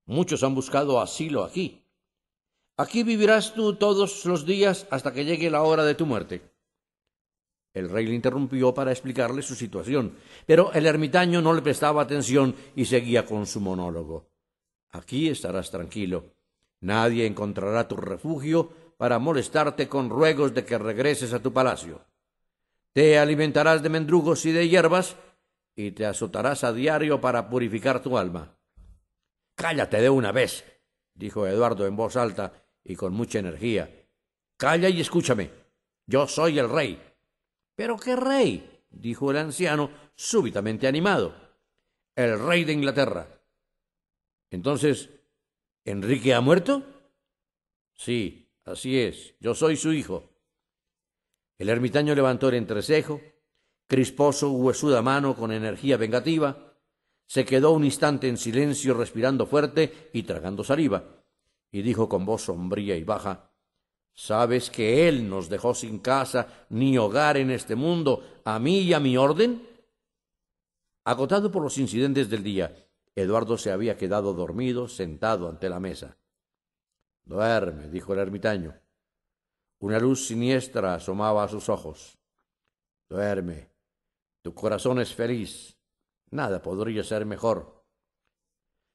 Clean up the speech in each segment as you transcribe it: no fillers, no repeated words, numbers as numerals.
Muchos han buscado asilo aquí. Aquí vivirás tú todos los días hasta que llegue la hora de tu muerte. El rey le interrumpió para explicarle su situación, pero el ermitaño no le prestaba atención y seguía con su monólogo. Aquí estarás tranquilo. Nadie encontrará tu refugio para molestarte con ruegos de que regreses a tu palacio. Te alimentarás de mendrugos y de hierbas y te azotarás a diario para purificar tu alma. Cállate de una vez, dijo Eduardo en voz alta y con mucha energía. Calla y escúchame. Yo soy el rey. ¿Pero qué rey? Dijo el anciano, súbitamente animado. El rey de Inglaterra. Entonces, ¿Enrique ha muerto? Sí, así es. Yo soy su hijo. El ermitaño levantó el entrecejo, crispó su huesuda mano con energía vengativa, se quedó un instante en silencio respirando fuerte y tragando saliva, y dijo con voz sombría y baja: ¿Sabes que él nos dejó sin casa ni hogar en este mundo, a mí y a mi orden? Agotado por los incidentes del día, Eduardo se había quedado dormido, sentado ante la mesa. Duerme, dijo el ermitaño. Una luz siniestra asomaba a sus ojos. Duerme, tu corazón es feliz. Nada podría ser mejor.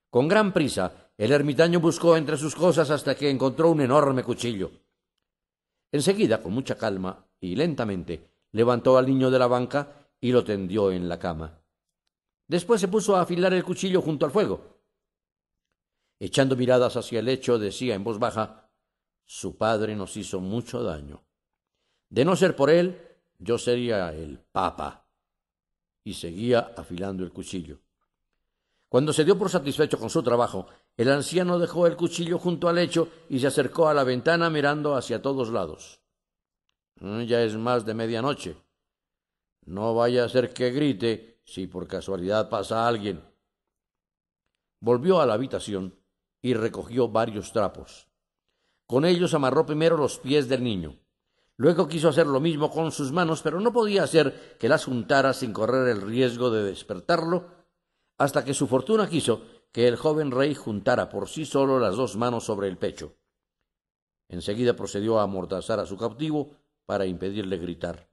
Con gran prisa, el ermitaño buscó entre sus cosas hasta que encontró un enorme cuchillo. Enseguida, con mucha calma y lentamente, levantó al niño de la banca y lo tendió en la cama. Después se puso a afilar el cuchillo junto al fuego. Echando miradas hacia el lecho, decía en voz baja: su padre nos hizo mucho daño. De no ser por él, yo sería el Papa. Y seguía afilando el cuchillo. Cuando se dio por satisfecho con su trabajo, el anciano dejó el cuchillo junto al lecho y se acercó a la ventana mirando hacia todos lados. Ya es más de medianoche. No vaya a ser que grite si por casualidad pasa alguien. Volvió a la habitación y recogió varios trapos. Con ellos amarró primero los pies del niño. Luego quiso hacer lo mismo con sus manos, pero no podía hacer que las juntara sin correr el riesgo de despertarlo, hasta que su fortuna quiso que el joven rey juntara por sí solo las dos manos sobre el pecho. Enseguida procedió a amordazar a su cautivo para impedirle gritar.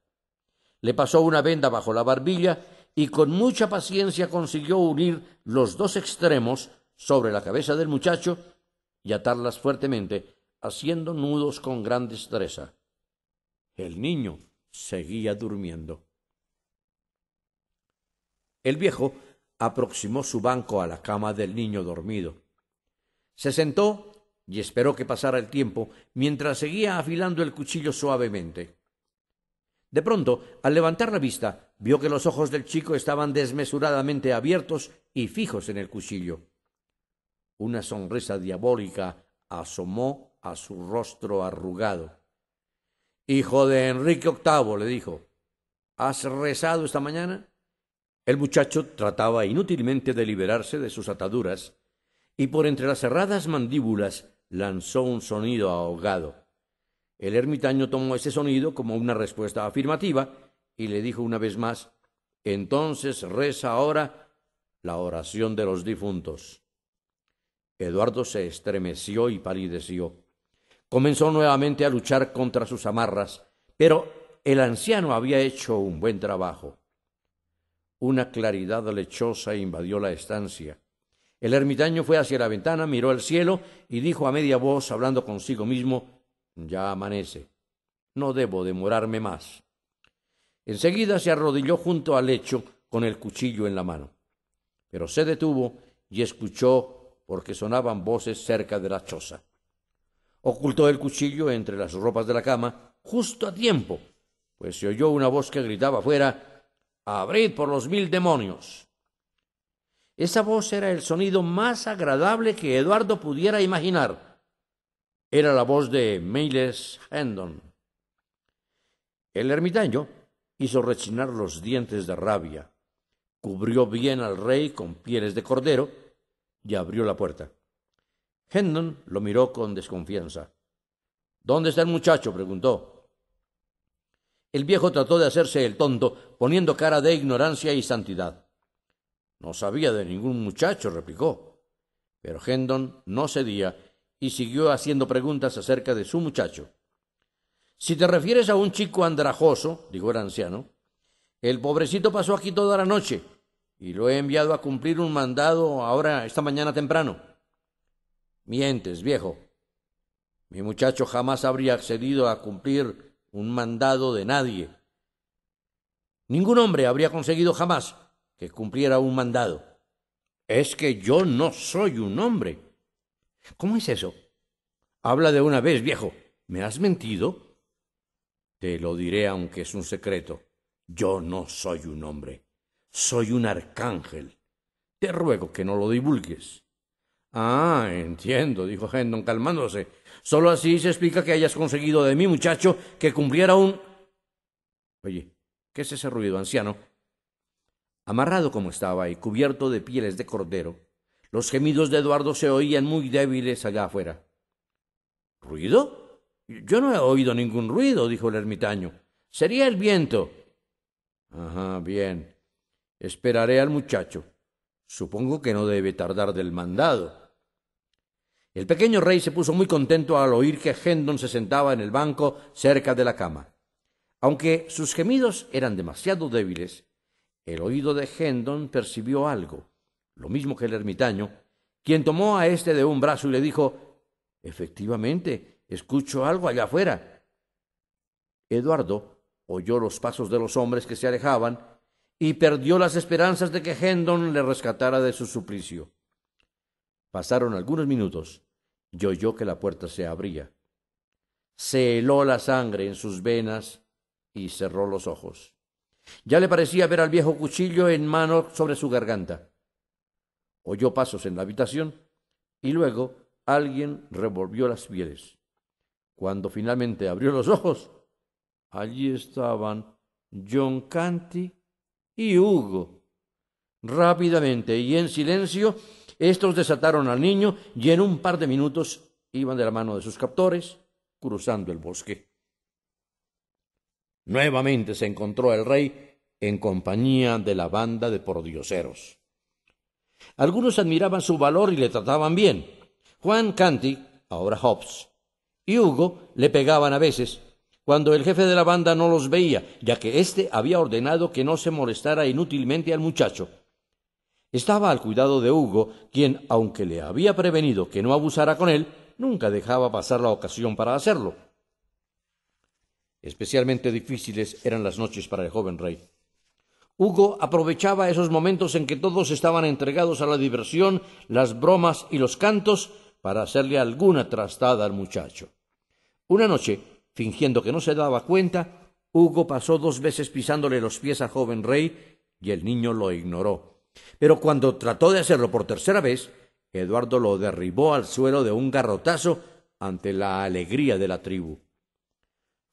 Le pasó una venda bajo la barbilla y con mucha paciencia consiguió unir los dos extremos sobre la cabeza del muchacho y atarlas fuertemente, haciendo nudos con gran destreza. El niño seguía durmiendo. El viejo aproximó su banco a la cama del niño dormido. Se sentó y esperó que pasara el tiempo mientras seguía afilando el cuchillo suavemente. De pronto, al levantar la vista, vio que los ojos del chico estaban desmesuradamente abiertos y fijos en el cuchillo. Una sonrisa diabólica asomó a su rostro arrugado. «Hijo de Enrique VIII», le dijo, «¿has rezado esta mañana?» El muchacho trataba inútilmente de liberarse de sus ataduras y por entre las cerradas mandíbulas lanzó un sonido ahogado. El ermitaño tomó ese sonido como una respuesta afirmativa y le dijo una vez más: «Entonces reza ahora la oración de los difuntos». Eduardo se estremeció y palideció. Comenzó nuevamente a luchar contra sus amarras, pero el anciano había hecho un buen trabajo. Una claridad lechosa invadió la estancia. El ermitaño fue hacia la ventana, miró al cielo y dijo a media voz, hablando consigo mismo: «Ya amanece. No debo demorarme más». Enseguida se arrodilló junto al lecho con el cuchillo en la mano. Pero se detuvo y escuchó porque sonaban voces cerca de la choza. Ocultó el cuchillo entre las ropas de la cama justo a tiempo, pues se oyó una voz que gritaba afuera: «¡Abrid por los 1000 demonios!». Esa voz era el sonido más agradable que Eduardo pudiera imaginar. Era la voz de Miles Hendon. El ermitaño hizo rechinar los dientes de rabia, cubrió bien al rey con pieles de cordero y abrió la puerta. Hendon lo miró con desconfianza. «¿Dónde está el muchacho?», preguntó. El viejo trató de hacerse el tonto, poniendo cara de ignorancia y santidad. «No sabía de ningún muchacho», replicó. Pero Hendon no cedía y siguió haciendo preguntas acerca de su muchacho. Si te refieres a un chico andrajoso, dijo el anciano, el pobrecito pasó aquí toda la noche y lo he enviado a cumplir un mandado ahora, esta mañana temprano. Mientes, viejo. Mi muchacho jamás habría accedido a cumplir un mandado de nadie. Ningún hombre habría conseguido jamás que cumpliera un mandado. Es que yo no soy un hombre. ¿Cómo es eso? Habla de una vez, viejo. ¿Me has mentido? Te lo diré aunque es un secreto. Yo no soy un hombre. Soy un arcángel. Te ruego que no lo divulgues. Ah, entiendo, dijo Hendon calmándose. Solo así se explica que hayas conseguido de mi muchacho que cumpliera un... Oye, ¿qué es ese ruido, anciano? Amarrado como estaba y cubierto de pieles de cordero, los gemidos de Eduardo se oían muy débiles allá afuera. ¿Ruido? Yo no he oído ningún ruido, dijo el ermitaño. Sería el viento. Ajá, bien. Esperaré al muchacho. Supongo que no debe tardar del mandado. El pequeño rey se puso muy contento al oír que Hendon se sentaba en el banco cerca de la cama. Aunque sus gemidos eran demasiado débiles, el oído de Hendon percibió algo, lo mismo que el ermitaño, quien tomó a éste de un brazo y le dijo: «Efectivamente, escucho algo allá afuera». Eduardo oyó los pasos de los hombres que se alejaban y perdió las esperanzas de que Hendon le rescatara de su suplicio. Pasaron algunos minutos y oyó que la puerta se abría. Se heló la sangre en sus venas y cerró los ojos. Ya le parecía ver al viejo cuchillo en mano sobre su garganta. Oyó pasos en la habitación y luego alguien revolvió las pieles. Cuando finalmente abrió los ojos, allí estaban John Canty y Hugo. Rápidamente y en silencio, estos desataron al niño y en un par de minutos iban de la mano de sus captores cruzando el bosque. Nuevamente se encontró el rey en compañía de la banda de pordioseros. Algunos admiraban su valor y le trataban bien. Juan Canty, ahora Hobbes, y Hugo le pegaban a veces, cuando el jefe de la banda no los veía, ya que éste había ordenado que no se molestara inútilmente al muchacho. Estaba al cuidado de Hugo, quien, aunque le había prevenido que no abusara con él, nunca dejaba pasar la ocasión para hacerlo. Especialmente difíciles eran las noches para el joven rey. Hugo aprovechaba esos momentos en que todos estaban entregados a la diversión, las bromas y los cantos para hacerle alguna trastada al muchacho. Una noche, fingiendo que no se daba cuenta, Hugo pasó 2 veces pisándole los pies al joven rey y el niño lo ignoró. Pero cuando trató de hacerlo por tercera vez, Eduardo lo derribó al suelo de un garrotazo ante la alegría de la tribu.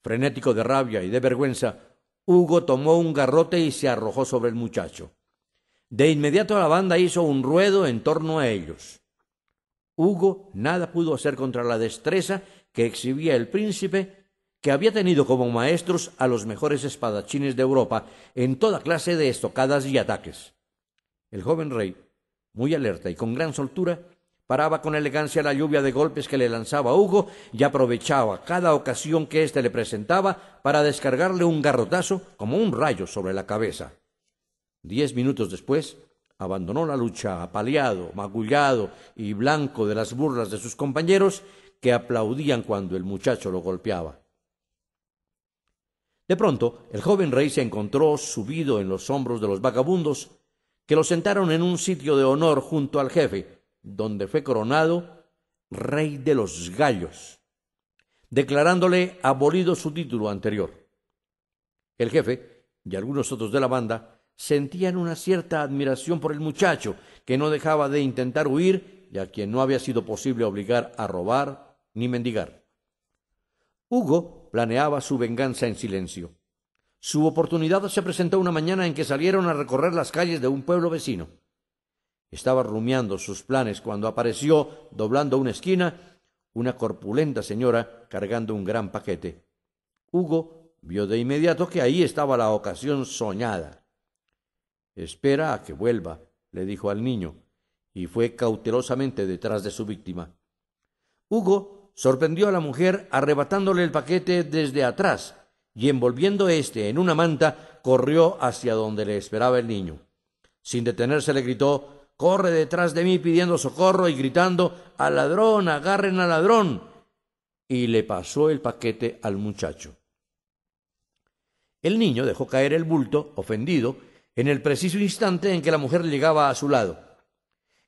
Frenético de rabia y de vergüenza, Hugo tomó un garrote y se arrojó sobre el muchacho. De inmediato la banda hizo un ruedo en torno a ellos. Hugo nada pudo hacer contra la destreza que exhibía el príncipe, que había tenido como maestros a los mejores espadachines de Europa en toda clase de estocadas y ataques. El joven rey, muy alerta y con gran soltura, paraba con elegancia la lluvia de golpes que le lanzaba Hugo y aprovechaba cada ocasión que éste le presentaba para descargarle un garrotazo como un rayo sobre la cabeza. 10 minutos después, abandonó la lucha apaleado, magullado y blanco de las burlas de sus compañeros, que aplaudían cuando el muchacho lo golpeaba. De pronto, el joven rey se encontró subido en los hombros de los vagabundos, que lo sentaron en un sitio de honor junto al jefe, donde fue coronado rey de los gallos, declarándole abolido su título anterior. El jefe y algunos otros de la banda sentían una cierta admiración por el muchacho, que no dejaba de intentar huir y a quien no había sido posible obligar a robar ni mendigar. Hugo planeaba su venganza en silencio. Su oportunidad se presentó una mañana en que salieron a recorrer las calles de un pueblo vecino. Estaba rumiando sus planes cuando apareció, doblando una esquina, una corpulenta señora cargando un gran paquete. Hugo vio de inmediato que ahí estaba la ocasión soñada. «Espera a que vuelva», le dijo al niño, y fue cautelosamente detrás de su víctima. Hugo sorprendió a la mujer arrebatándole el paquete desde atrás y envolviendo éste en una manta, corrió hacia donde le esperaba el niño. Sin detenerse le gritó: «¡Corre detrás de mí!», pidiendo socorro y gritando: «¡Al ladrón! ¡Agarren al ladrón!», y le pasó el paquete al muchacho. El niño dejó caer el bulto, ofendido, en el preciso instante en que la mujer llegaba a su lado.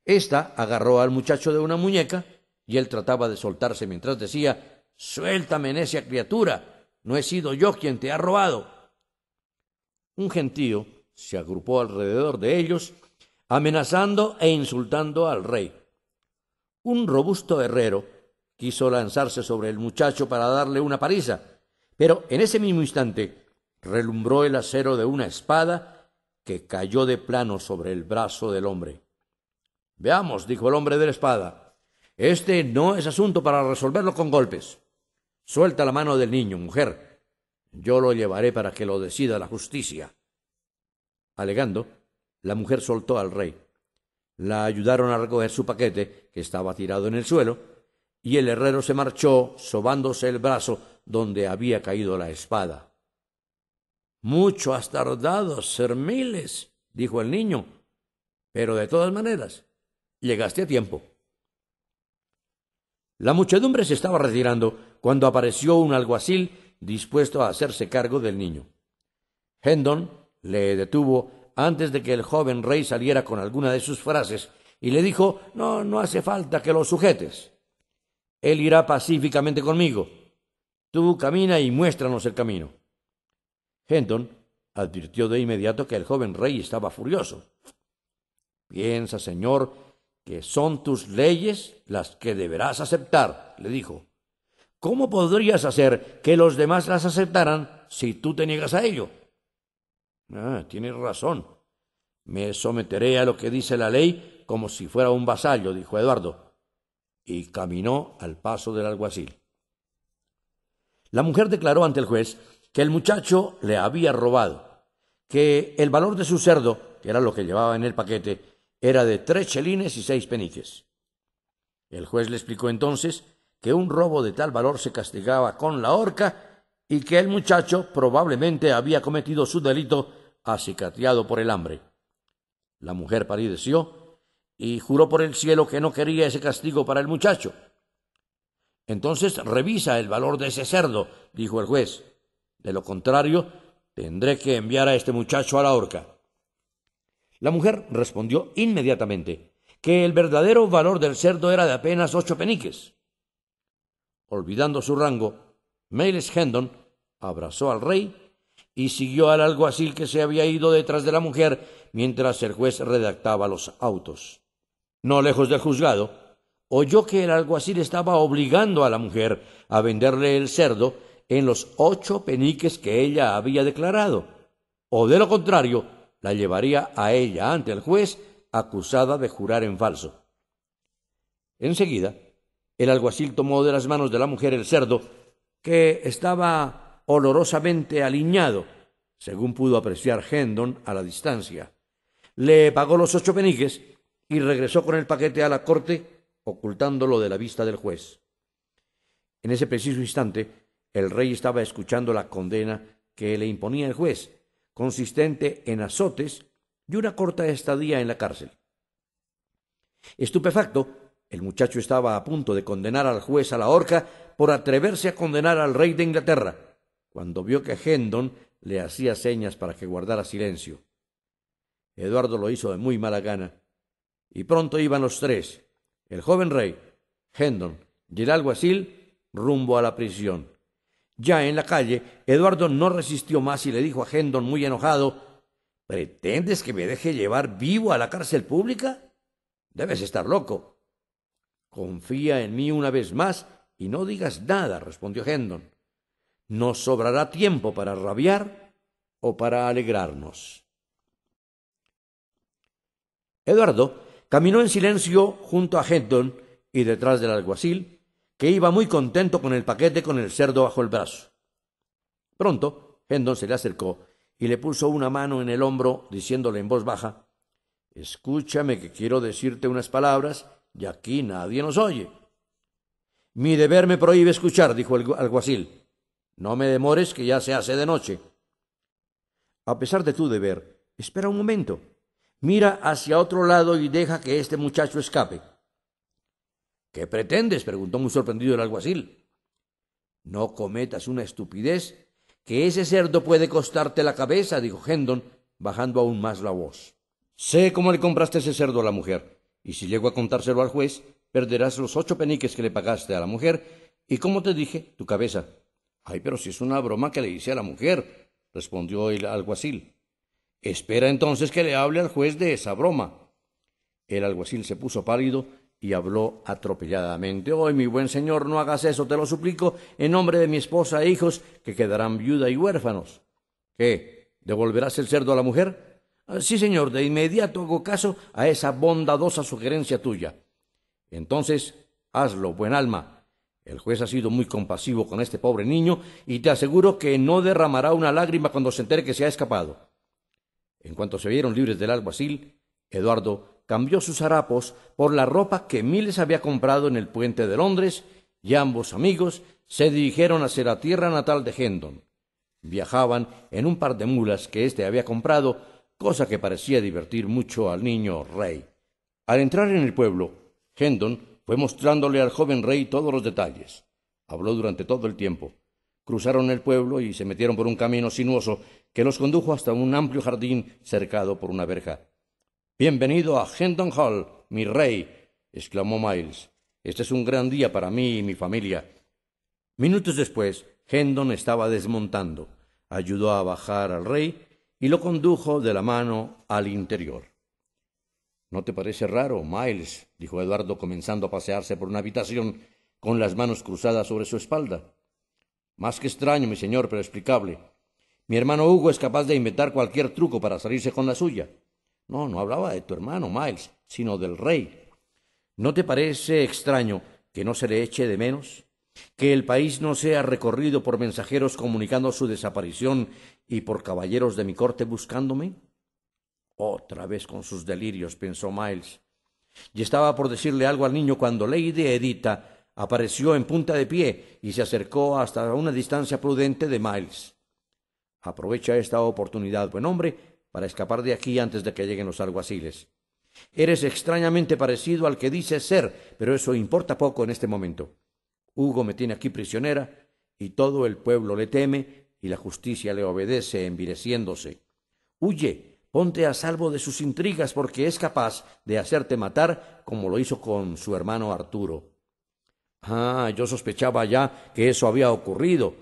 Esta agarró al muchacho de una muñeca y él trataba de soltarse mientras decía: «¡Suéltame, necia criatura! No he sido yo quien te ha robado». Un gentío se agrupó alrededor de ellos, amenazando e insultando al rey. Un robusto herrero quiso lanzarse sobre el muchacho para darle una paliza, pero en ese mismo instante relumbró el acero de una espada que cayó de plano sobre el brazo del hombre. «Veamos», dijo el hombre de la espada, «este no es asunto para resolverlo con golpes. Suelta la mano del niño, mujer. Yo lo llevaré para que lo decida la justicia». Alegando, la mujer soltó al rey. La ayudaron a recoger su paquete, que estaba tirado en el suelo, y el herrero se marchó sobándose el brazo donde había caído la espada. «Mucho has tardado, Sir Miles», dijo el niño, «pero de todas maneras llegaste a tiempo». La muchedumbre se estaba retirando cuando apareció un alguacil dispuesto a hacerse cargo del niño. Hendon le detuvo antes de que el joven rey saliera con alguna de sus frases y le dijo: «No hace falta que lo sujetes. Él irá pacíficamente conmigo. Tú camina y muéstranos el camino». Hendon advirtió de inmediato que el joven rey estaba furioso. «Piensa, señor, que son tus leyes las que deberás aceptar», le dijo. «¿Cómo podrías hacer que los demás las aceptaran si tú te niegas a ello?» «Tienes razón. Me someteré a lo que dice la ley como si fuera un vasallo», dijo Eduardo, y caminó al paso del alguacil. La mujer declaró ante el juez que el muchacho le había robado, que el valor de su cerdo, que era lo que llevaba en el paquete, era de 3 chelines y 6 peniques. El juez le explicó entonces que un robo de tal valor se castigaba con la horca y que el muchacho probablemente había cometido su delito acicatriado por el hambre. La mujer palideció y juró por el cielo que no quería ese castigo para el muchacho. «Entonces revisa el valor de ese cerdo», dijo el juez. «De lo contrario, tendré que enviar a este muchacho a la horca». La mujer respondió inmediatamente que el verdadero valor del cerdo era de apenas 8 peniques. Olvidando su rango, Miles Hendon abrazó al rey y siguió al alguacil que se había ido detrás de la mujer mientras el juez redactaba los autos. No lejos del juzgado, oyó que el alguacil estaba obligando a la mujer a venderle el cerdo en los 8 peniques que ella había declarado, o de lo contrario, la llevaría a ella ante el juez acusada de jurar en falso. Enseguida, el alguacil tomó de las manos de la mujer el cerdo, que estaba olorosamente aliñado, según pudo apreciar Hendon a la distancia. Le pagó los 8 peniques y regresó con el paquete a la corte, ocultándolo de la vista del juez. En ese preciso instante, el rey estaba escuchando la condena que le imponía el juez, consistente en azotes y una corta estadía en la cárcel. Estupefacto, el muchacho estaba a punto de condenar al juez a la horca por atreverse a condenar al rey de Inglaterra, cuando vio que Hendon le hacía señas para que guardara silencio. Eduardo lo hizo de muy mala gana, y pronto iban los 3, el joven rey, Hendon y el alguacil, rumbo a la prisión. Ya en la calle, Eduardo no resistió más y le dijo a Hendon muy enojado: «¿Pretendes que me deje llevar vivo a la cárcel pública? Debes estar loco». «Confía en mí una vez más y no digas nada», respondió Hendon. «Nos sobrará tiempo para rabiar o para alegrarnos». Eduardo caminó en silencio junto a Hendon y detrás del alguacil, que iba muy contento con el paquete con el cerdo bajo el brazo. Pronto, Hendon se le acercó y le puso una mano en el hombro, diciéndole en voz baja: Escúchame que quiero decirte unas palabras y aquí nadie nos oye. Mi deber me prohíbe escuchar, dijo el alguacil. No me demores, que ya se hace de noche. A pesar de tu deber, espera un momento. Mira hacia otro lado y deja que este muchacho escape. ¿Qué pretendes?, preguntó muy sorprendido el alguacil. No cometas una estupidez, que ese cerdo puede costarte la cabeza, dijo Hendon, bajando aún más la voz. Sé cómo le compraste ese cerdo a la mujer, y si llego a contárselo al juez, perderás los 8 peniques que le pagaste a la mujer, y como te dije, tu cabeza. Ay, pero si es una broma que le hice a la mujer, respondió el alguacil. Espera entonces que le hable al juez de esa broma. El alguacil se puso pálido y habló atropelladamente. Oh, mi buen señor, no hagas eso, te lo suplico, en nombre de mi esposa e hijos, que quedarán viuda y huérfanos. ¿Qué? ¿Devolverás el cerdo a la mujer? Sí, señor, de inmediato hago caso a esa bondadosa sugerencia tuya. Entonces, hazlo, buen alma. El juez ha sido muy compasivo con este pobre niño y te aseguro que no derramará una lágrima cuando se entere que se ha escapado. En cuanto se vieron libres del alguacil, Eduardo cambió sus harapos por la ropa que Miles había comprado en el puente de Londres y ambos amigos se dirigieron hacia la tierra natal de Hendon. Viajaban en un par de mulas que éste había comprado, cosa que parecía divertir mucho al niño rey. Al entrar en el pueblo, Hendon fue mostrándole al joven rey todos los detalles. Habló durante todo el tiempo. Cruzaron el pueblo y se metieron por un camino sinuoso que los condujo hasta un amplio jardín cercado por una verja. «Bienvenido a Hendon Hall, mi rey», exclamó Miles. «Este es un gran día para mí y mi familia». Minutos después, Hendon estaba desmontando. Ayudó a bajar al rey y lo condujo de la mano al interior. «¿No te parece raro, Miles?», dijo Eduardo, comenzando a pasearse por una habitación con las manos cruzadas sobre su espalda. «Más que extraño, mi señor, pero explicable. Mi hermano Hugo es capaz de inventar cualquier truco para salirse con la suya». «No hablaba de tu hermano, Miles, sino del rey. ¿No te parece extraño que no se le eche de menos? ¿Que el país no sea recorrido por mensajeros comunicando su desaparición y por caballeros de mi corte buscándome?» «Otra vez con sus delirios», pensó Miles. Y estaba por decirle algo al niño cuando Lady Editha apareció en punta de pie y se acercó hasta una distancia prudente de Miles. «Aprovecha esta oportunidad, buen hombre, para escapar de aquí antes de que lleguen los alguaciles. Eres extrañamente parecido al que dices ser, pero eso importa poco en este momento. Hugo me tiene aquí prisionera, y todo el pueblo le teme, y la justicia le obedece envileciéndose. Huye, ponte a salvo de sus intrigas, porque es capaz de hacerte matar como lo hizo con su hermano Arturo». Yo sospechaba ya que eso había ocurrido,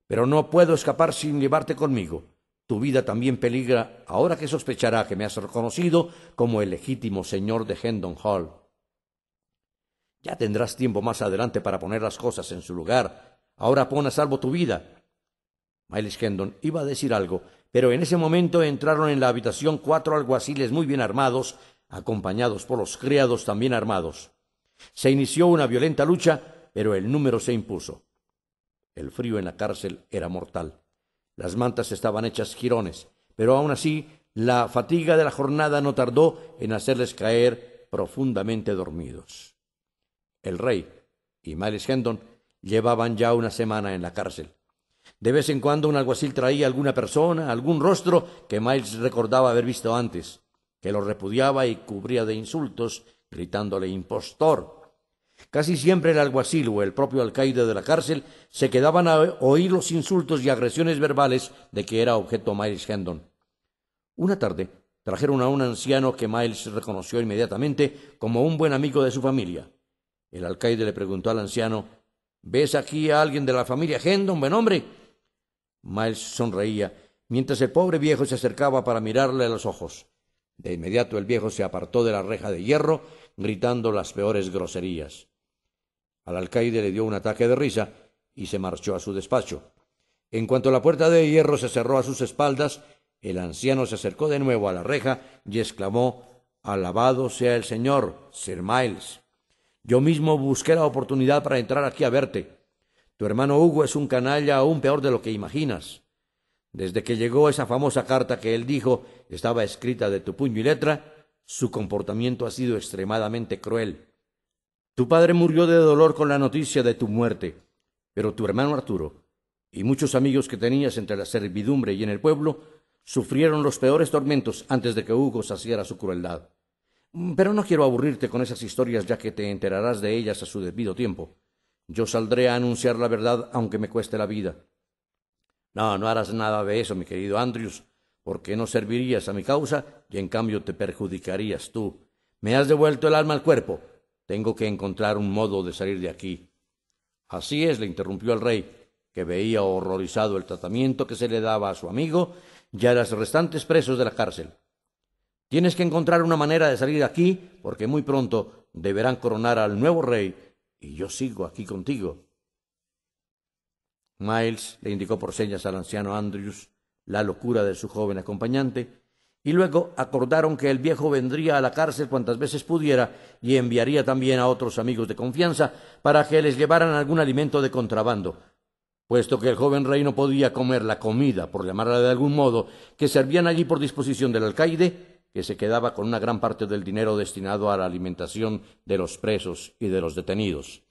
pero no puedo escapar sin llevarte conmigo. Tu vida también peligra ahora que sospechará que me has reconocido como el legítimo señor de Hendon Hall. Ya tendrás tiempo más adelante para poner las cosas en su lugar. Ahora pon a salvo tu vida. Miles Hendon iba a decir algo, pero en ese momento entraron en la habitación 4 alguaciles muy bien armados, acompañados por los criados también armados. Se inició una violenta lucha, pero el número se impuso. El frío en la cárcel era mortal. Las mantas estaban hechas jirones, pero aún así la fatiga de la jornada no tardó en hacerles caer profundamente dormidos. El rey y Miles Hendon llevaban ya una semana en la cárcel. De vez en cuando un alguacil traía alguna persona, algún rostro que Miles recordaba haber visto antes, que lo repudiaba y cubría de insultos, gritándole impostor. Casi siempre el alguacil o el propio alcaide de la cárcel se quedaban a oír los insultos y agresiones verbales de que era objeto Miles Hendon. Una tarde trajeron a un anciano que Miles reconoció inmediatamente como un buen amigo de su familia. El alcaide le preguntó al anciano: «¿Ves aquí a alguien de la familia Hendon, buen hombre?» Miles sonreía, mientras el pobre viejo se acercaba para mirarle a los ojos. De inmediato el viejo se apartó de la reja de hierro, gritando las peores groserías. Al alcaide le dio un ataque de risa y se marchó a su despacho. En cuanto la puerta de hierro se cerró a sus espaldas, el anciano se acercó de nuevo a la reja y exclamó: «Alabado sea el Señor, Sir Miles. Yo mismo busqué la oportunidad para entrar aquí a verte. Tu hermano Hugo es un canalla aún peor de lo que imaginas. Desde que llegó esa famosa carta que él dijo estaba escrita de tu puño y letra, Su comportamiento ha sido extremadamente cruel. Tu padre murió de dolor con la noticia de tu muerte, pero tu hermano Arturo y muchos amigos que tenías entre la servidumbre y en el pueblo sufrieron los peores tormentos antes de que Hugo saciara su crueldad. Pero no quiero aburrirte con esas historias, ya que te enterarás de ellas a su debido tiempo. Yo saldré a anunciar la verdad aunque me cueste la vida. No, no harás nada de eso, mi querido Andrews, porque no servirías a mi causa y en cambio te perjudicarías tú. Me has devuelto el alma al cuerpo. Tengo que encontrar un modo de salir de aquí. Así es, le interrumpió el rey, que veía horrorizado el tratamiento que se le daba a su amigo y a los restantes presos de la cárcel. Tienes que encontrar una manera de salir de aquí, porque muy pronto deberán coronar al nuevo rey y yo sigo aquí contigo. Miles le indicó por señas al anciano Andrews la locura de su joven acompañante, y luego acordaron que el viejo vendría a la cárcel cuantas veces pudiera y enviaría también a otros amigos de confianza para que les llevaran algún alimento de contrabando, puesto que el joven rey no podía comer la comida, por llamarla de algún modo, que servían allí por disposición del alcaide, que se quedaba con una gran parte del dinero destinado a la alimentación de los presos y de los detenidos.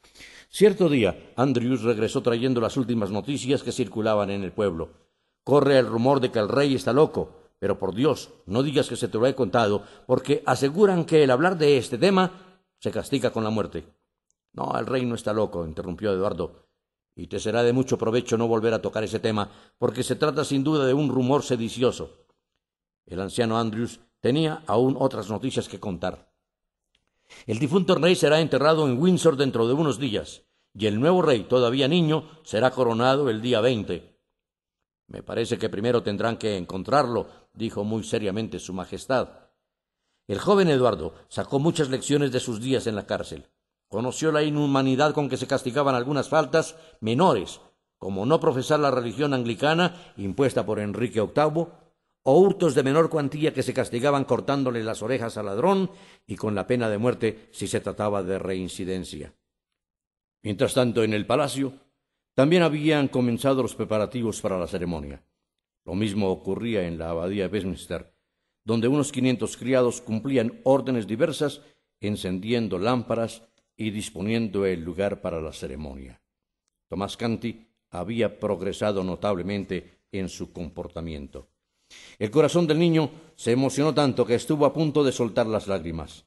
Cierto día, Andrews regresó trayendo las últimas noticias que circulaban en el pueblo. Corre el rumor de que el rey está loco, pero por Dios, no digas que se te lo he contado, porque aseguran que el hablar de este tema se castiga con la muerte. No, el rey no está loco, interrumpió Eduardo, y te será de mucho provecho no volver a tocar ese tema, porque se trata sin duda de un rumor sedicioso. El anciano Andrews tenía aún otras noticias que contar. El difunto rey será enterrado en Windsor dentro de unos días, y el nuevo rey, todavía niño, será coronado el día 20. Me parece que primero tendrán que encontrarlo, dijo muy seriamente su majestad. El joven Eduardo sacó muchas lecciones de sus días en la cárcel. Conoció la inhumanidad con que se castigaban algunas faltas menores, como no profesar la religión anglicana impuesta por Enrique VIII, o hurtos de menor cuantía que se castigaban cortándole las orejas al ladrón y con la pena de muerte si se trataba de reincidencia. Mientras tanto, en el palacio también habían comenzado los preparativos para la ceremonia. Lo mismo ocurría en la abadía de Westminster, donde unos 500 criados cumplían órdenes diversas, encendiendo lámparas y disponiendo el lugar para la ceremonia. Tomás Canty había progresado notablemente en su comportamiento. El corazón del niño se emocionó tanto que estuvo a punto de soltar las lágrimas.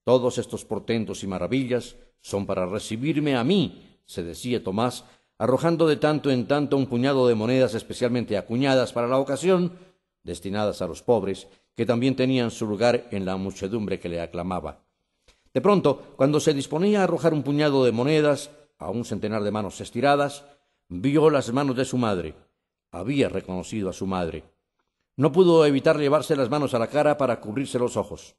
Todos estos portentos y maravillas son para recibirme a mí, se decía Tomás, arrojando de tanto en tanto un puñado de monedas especialmente acuñadas para la ocasión, destinadas a los pobres, que también tenían su lugar en la muchedumbre que le aclamaba. De pronto, cuando se disponía a arrojar un puñado de monedas a un centenar de manos estiradas, vio las manos de su madre. Había reconocido a su madre. No pudo evitar llevarse las manos a la cara para cubrirse los ojos.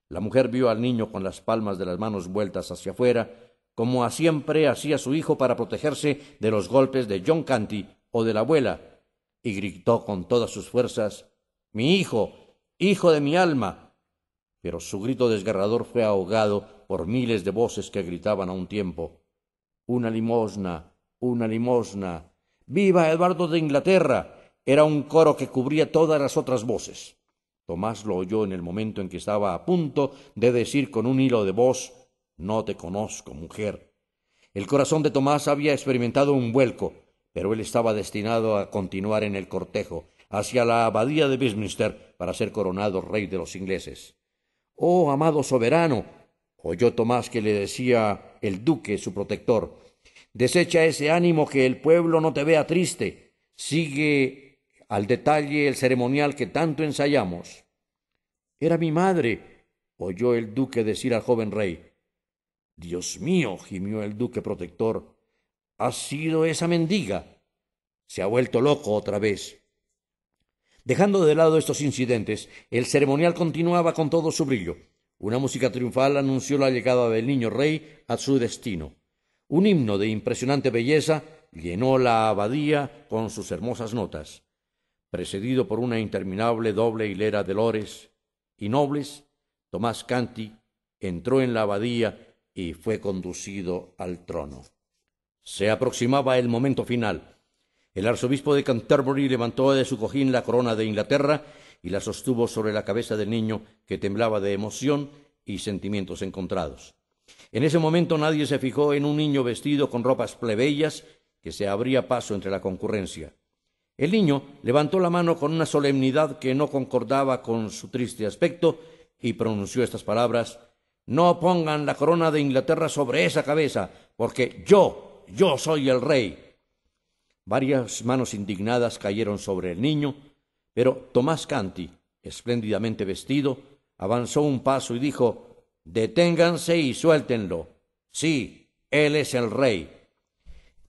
La mujer vio al niño con las palmas de las manos vueltas hacia afuera, como siempre hacía su hijo para protegerse de los golpes de John Canty o de la abuela, y gritó con todas sus fuerzas: «¡Mi hijo! ¡Hijo de mi alma!». Pero su grito desgarrador fue ahogado por miles de voces que gritaban a un tiempo: «¡Una limosna! ¡Una limosna! ¡Viva Eduardo de Inglaterra!». Era un coro que cubría todas las otras voces. Tomás lo oyó en el momento en que estaba a punto de decir con un hilo de voz: «No te conozco, mujer». El corazón de Tomás había experimentado un vuelco, pero él estaba destinado a continuar en el cortejo hacia la abadía de Westminster para ser coronado rey de los ingleses. «Oh, amado soberano», oyó Tomás que le decía el duque, su protector, «desecha ese ánimo, que el pueblo no te vea triste. Sigue al detalle el ceremonial que tanto ensayamos». «Era mi madre», oyó el duque decir al joven rey. «Dios mío», gimió el duque protector, «¿ha sido esa mendiga? Se ha vuelto loco otra vez». Dejando de lado estos incidentes, el ceremonial continuaba con todo su brillo. Una música triunfal anunció la llegada del niño rey a su destino. Un himno de impresionante belleza llenó la abadía con sus hermosas notas. Precedido por una interminable doble hilera de lores y nobles, Tomás Canty entró en la abadía y fue conducido al trono. Se aproximaba el momento final. El arzobispo de Canterbury levantó de su cojín la corona de Inglaterra y la sostuvo sobre la cabeza del niño, que temblaba de emoción y sentimientos encontrados. En ese momento nadie se fijó en un niño vestido con ropas plebeyas que se abría paso entre la concurrencia. El niño levantó la mano con una solemnidad que no concordaba con su triste aspecto y pronunció estas palabras: «No pongan la corona de Inglaterra sobre esa cabeza, porque yo soy el rey». Varias manos indignadas cayeron sobre el niño, pero Tomás Canty, espléndidamente vestido, avanzó un paso y dijo: «Deténganse y suéltenlo. Sí, él es el rey».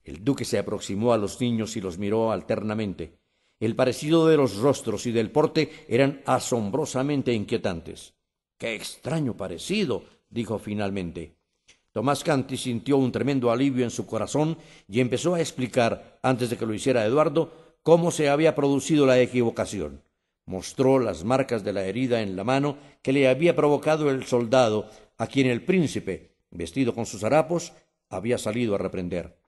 El duque se aproximó a los niños y los miró alternamente. El parecido de los rostros y del porte eran asombrosamente inquietantes. «¡Qué extraño parecido!», dijo finalmente. Tomás Canty sintió un tremendo alivio en su corazón y empezó a explicar, antes de que lo hiciera Eduardo, cómo se había producido la equivocación. Mostró las marcas de la herida en la mano que le había provocado el soldado, a quien el príncipe, vestido con sus harapos, había salido a reprender.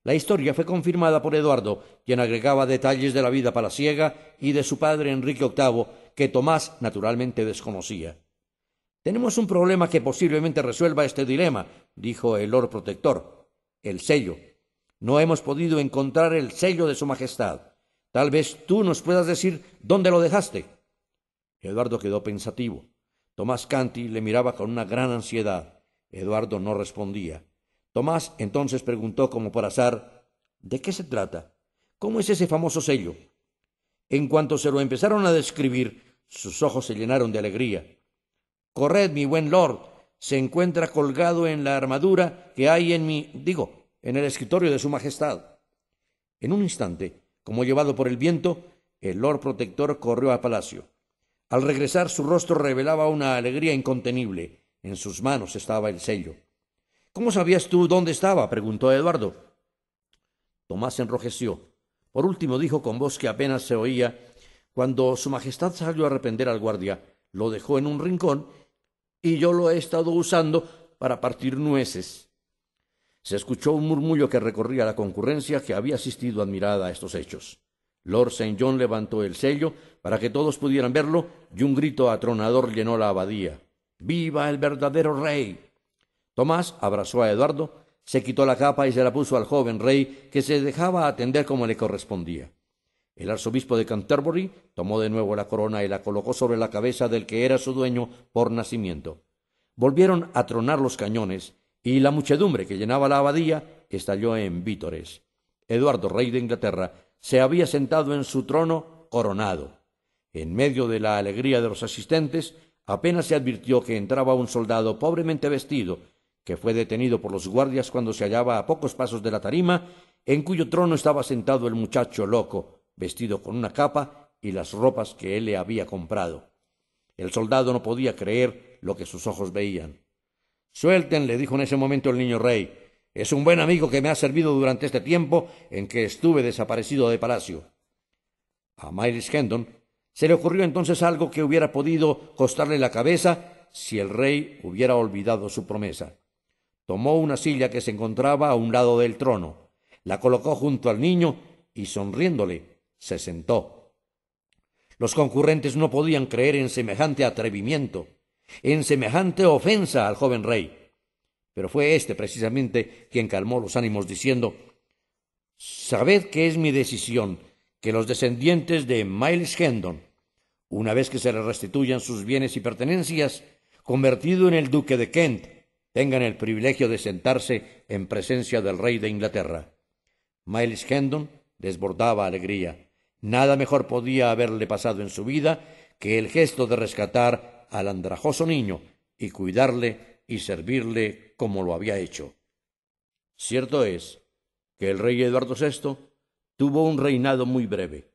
La historia fue confirmada por Eduardo, quien agregaba detalles de la vida palaciega y de su padre Enrique VIII, que Tomás naturalmente desconocía. «Tenemos un problema que posiblemente resuelva este dilema», dijo el Lord Protector: «el sello. No hemos podido encontrar el sello de su Majestad. Tal vez tú nos puedas decir dónde lo dejaste». Eduardo quedó pensativo. Tomás Canty le miraba con una gran ansiedad. Eduardo no respondía. Tomás entonces preguntó como por azar: «¿De qué se trata? ¿Cómo es ese famoso sello?». En cuanto se lo empezaron a describir, sus ojos se llenaron de alegría. «Corred, mi buen lord, se encuentra colgado en la armadura que hay en en el escritorio de su Majestad». En un instante, como llevado por el viento, el Lord Protector corrió al palacio. Al regresar, su rostro revelaba una alegría incontenible. En sus manos estaba el sello. «¿Cómo sabías tú dónde estaba?», preguntó Eduardo. Tomás se enrojeció. Por último dijo con voz que apenas se oía: «Cuando su Majestad salió a reprender al guardia, lo dejó en un rincón y yo lo he estado usando para partir nueces». Se escuchó un murmullo que recorría la concurrencia, que había asistido admirada a estos hechos. Lord St. John levantó el sello para que todos pudieran verlo y un grito atronador llenó la abadía: «¡Viva el verdadero rey!». Tomás abrazó a Eduardo, se quitó la capa y se la puso al joven rey, que se dejaba atender como le correspondía. El arzobispo de Canterbury tomó de nuevo la corona y la colocó sobre la cabeza del que era su dueño por nacimiento. Volvieron a tronar los cañones y la muchedumbre que llenaba la abadía estalló en vítores. Eduardo, rey de Inglaterra, se había sentado en su trono coronado. En medio de la alegría de los asistentes, apenas se advirtió que entraba un soldado pobremente vestido, que fue detenido por los guardias cuando se hallaba a pocos pasos de la tarima, en cuyo trono estaba sentado el muchacho loco, vestido con una capa y las ropas que él le había comprado. El soldado no podía creer lo que sus ojos veían. «Suelten», le dijo en ese momento el niño rey. «Es un buen amigo que me ha servido durante este tiempo en que estuve desaparecido de palacio». A Miles Hendon se le ocurrió entonces algo que hubiera podido costarle la cabeza si el rey hubiera olvidado su promesa. Tomó una silla que se encontraba a un lado del trono, la colocó junto al niño y, sonriéndole, se sentó. Los concurrentes no podían creer en semejante atrevimiento, en semejante ofensa al joven rey. Pero fue éste precisamente quien calmó los ánimos diciendo: «Sabed que es mi decisión que los descendientes de Miles Hendon, una vez que se les restituyan sus bienes y pertenencias, convertido en el duque de Kent, tengan el privilegio de sentarse en presencia del rey de Inglaterra». Miles Hendon desbordaba alegría. Nada mejor podía haberle pasado en su vida que el gesto de rescatar al andrajoso niño y cuidarle y servirle como lo había hecho. Cierto es que el rey Eduardo VI tuvo un reinado muy breve.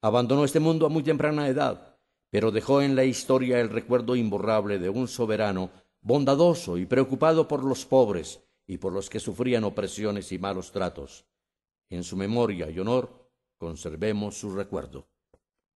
Abandonó este mundo a muy temprana edad, pero dejó en la historia el recuerdo imborrable de un soberano bondadoso y preocupado por los pobres y por los que sufrían opresiones y malos tratos. En su memoria y honor conservemos su recuerdo.